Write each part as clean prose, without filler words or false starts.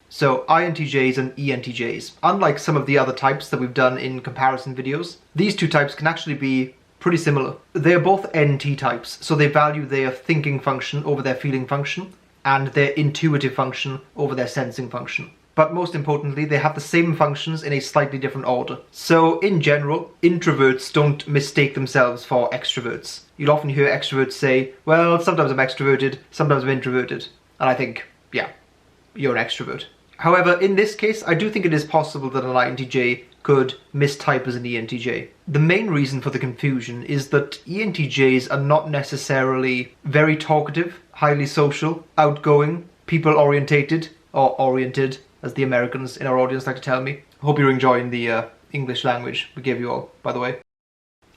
So INTJs and ENTJs. Unlike some of the other types that we've done in comparison videos, these two types can actually be pretty similar. They're both NT types, so they value their thinking function over their feeling function, and their intuitive function over their sensing function. But most importantly, they have the same functions in a slightly different order. So in general, introverts don't mistake themselves for extroverts. You'll often hear extroverts say, well, sometimes I'm extroverted, sometimes I'm introverted. And I think, yeah, you're an extrovert. However, in this case, I do think it is possible that an INTJ could mistype as an ENTJ. The main reason for the confusion is that ENTJs are not necessarily very talkative, highly social, outgoing, people-orientated, or oriented, as the Americans in our audience like to tell me. I hope you're enjoying the English language we gave you all, by the way.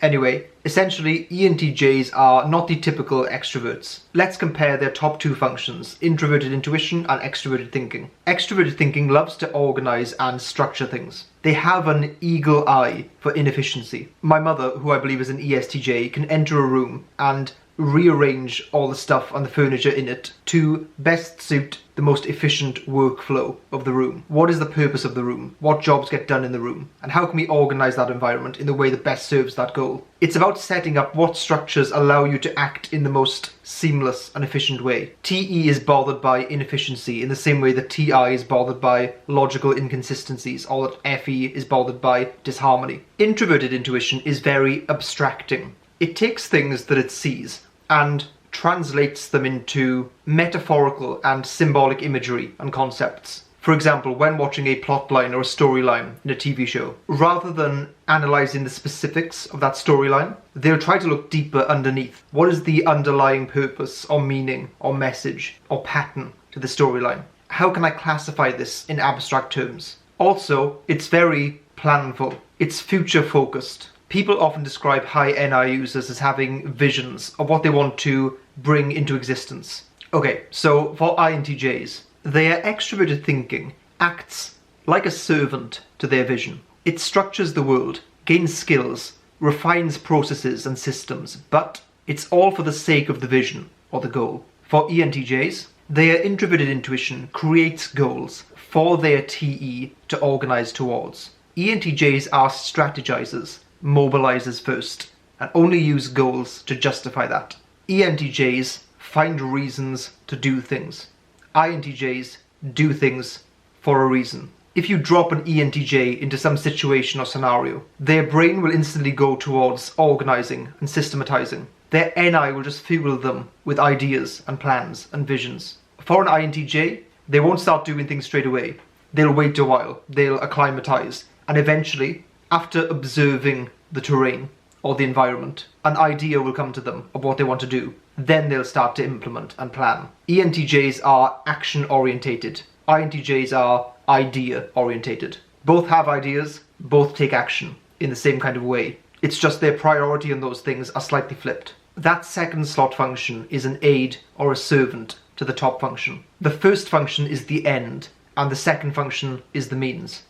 Anyway, essentially, ENTJs are not the typical extroverts. Let's compare their top two functions, introverted intuition and extroverted thinking. Extroverted thinking loves to organize and structure things. They have an eagle eye for inefficiency. My mother, who I believe is an ESTJ, can enter a room and rearrange all the stuff and the furniture in it to best suit the most efficient workflow of the room. What is the purpose of the room? What jobs get done in the room? And how can we organize that environment in the way that best serves that goal? It's about setting up what structures allow you to act in the most seamless and efficient way. TE is bothered by inefficiency in the same way that TI is bothered by logical inconsistencies, or that FE is bothered by disharmony. Introverted intuition is very abstracting. It takes things that it sees and translates them into metaphorical and symbolic imagery and concepts. For example, when watching a plotline or a storyline in a TV show, rather than analysing the specifics of that storyline, they'll try to look deeper underneath. What is the underlying purpose or meaning or message or pattern to the storyline? How can I classify this in abstract terms? Also, it's very planful. It's future focused. People often describe high NI users as having visions of what they want to bring into existence. Okay, so for INTJs, their extroverted thinking acts like a servant to their vision. It structures the world, gains skills, refines processes and systems, but it's all for the sake of the vision or the goal. For ENTJs, their introverted intuition creates goals for their TE to organize towards. ENTJs are strategizers, mobilizers first, and only use goals to justify that. ENTJs find reasons to do things. INTJs do things for a reason. If you drop an ENTJ into some situation or scenario, their brain will instantly go towards organizing and systematizing. Their NI will just fuel them with ideas and plans and visions. For an INTJ, they won't start doing things straight away. They'll wait a while, they'll acclimatize, and eventually, after observing the terrain or the environment, an idea will come to them of what they want to do. Then they'll start to implement and plan. ENTJs are action-orientated. INTJs are idea-orientated. Both have ideas, both take action in the same kind of way. It's just their priority on those things are slightly flipped. That second slot function is an aid or a servant to the top function. The first function is the end, and the second function is the means.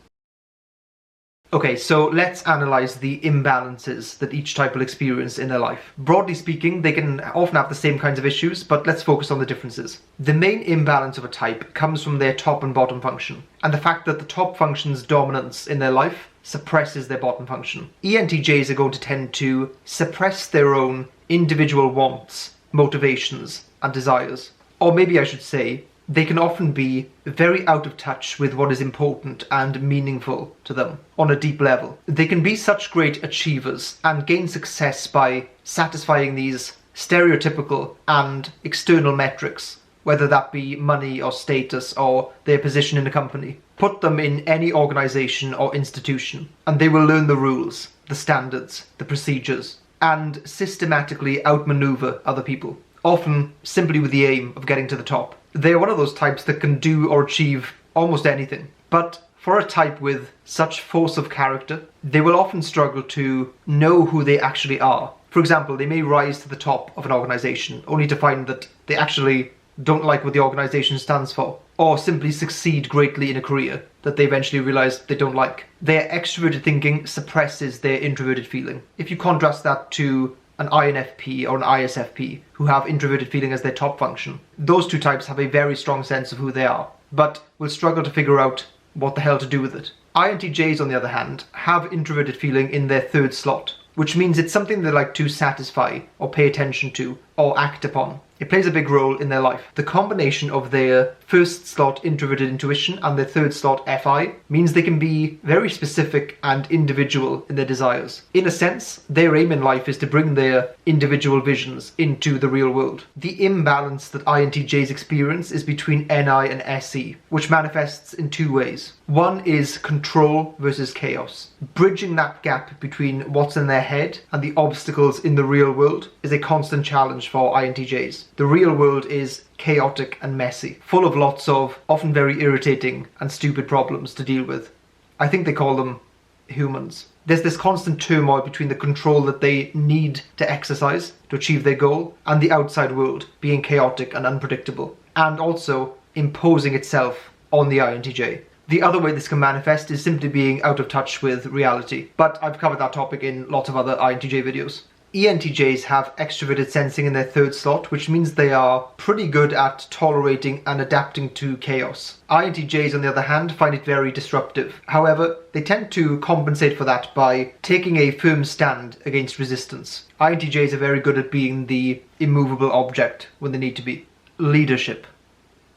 Okay, so let's analyze the imbalances that each type will experience in their life. Broadly speaking, they can often have the same kinds of issues, but let's focus on the differences. The main imbalance of a type comes from their top and bottom function, and the fact that the top function's dominance in their life suppresses their bottom function. ENTJs are going to tend to suppress their own individual wants, motivations, and desires. Or maybe I should say, they can often be very out of touch with what is important and meaningful to them on a deep level. They can be such great achievers and gain success by satisfying these stereotypical and external metrics, whether that be money or status or their position in a company. Put them in any organization or institution, and they will learn the rules, the standards, the procedures, and systematically outmaneuver other people, often simply with the aim of getting to the top. They are one of those types that can do or achieve almost anything. But for a type with such force of character, they will often struggle to know who they actually are. For example, they may rise to the top of an organization only to find that they actually don't like what the organization stands for, or simply succeed greatly in a career that they eventually realize they don't like. Their extroverted thinking suppresses their introverted feeling. If you contrast that to an INFP or an ISFP who have introverted feeling as their top function, those two types have a very strong sense of who they are. but will struggle to figure out what the hell to do with it. INTJs, on the other hand, have introverted feeling in their third slot, which means it's something they like to satisfy or pay attention to or act upon. It plays a big role in their life. The combination of their first slot introverted intuition and their third slot FI means they can be very specific and individual in their desires. In a sense, their aim in life is to bring their individual visions into the real world. The imbalance that INTJs experience is between NI and SE, which manifests in two ways. One is control versus chaos. Bridging that gap between what's in their head and the obstacles in the real world is a constant challenge for INTJs. The real world is chaotic and messy, full of lots of often very irritating and stupid problems to deal with. I think they call them humans. There's this constant turmoil between the control that they need to exercise to achieve their goal and the outside world being chaotic and unpredictable, and also imposing itself on the INTJ. The other way this can manifest is simply being out of touch with reality, but I've covered that topic in lots of other INTJ videos. ENTJs have extroverted sensing in their third slot, which means they are pretty good at tolerating and adapting to chaos. INTJs, on the other hand, find it very disruptive. However, they tend to compensate for that by taking a firm stand against resistance. INTJs are very good at being the immovable object when they need to be. Leadership.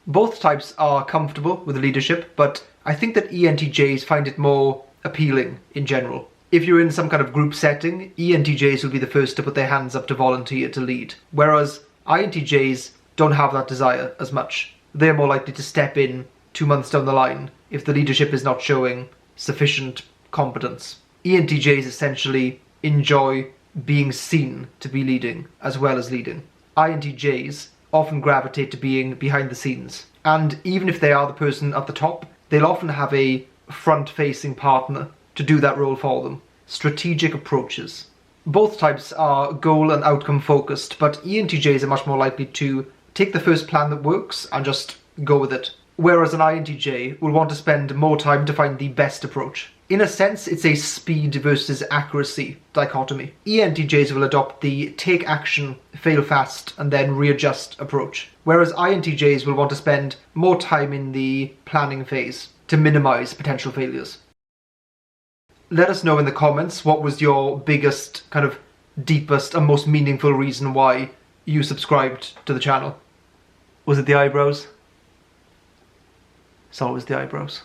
Both types are comfortable with leadership, but I think that ENTJs find it more appealing in general. If you're in some kind of group setting, ENTJs will be the first to put their hands up to volunteer to lead, whereas INTJs don't have that desire as much. They're more likely to step in 2 months down the line if the leadership is not showing sufficient competence. ENTJs essentially enjoy being seen to be leading as well as leading. INTJs often gravitate to being behind the scenes, and even if they are the person at the top, they'll often have a front-facing partner to do that role for them. Strategic approaches. Both types are goal and outcome focused, but ENTJs are much more likely to take the first plan that works and just go with it, whereas an INTJ will want to spend more time to find the best approach. In a sense, it's a speed versus accuracy dichotomy. ENTJs will adopt the take action, fail fast, and then readjust approach, whereas INTJs will want to spend more time in the planning phase to minimize potential failures. Let us know in the comments what was your biggest, kind of deepest and most meaningful reason why you subscribed to the channel. Was it the eyebrows? It's always the eyebrows.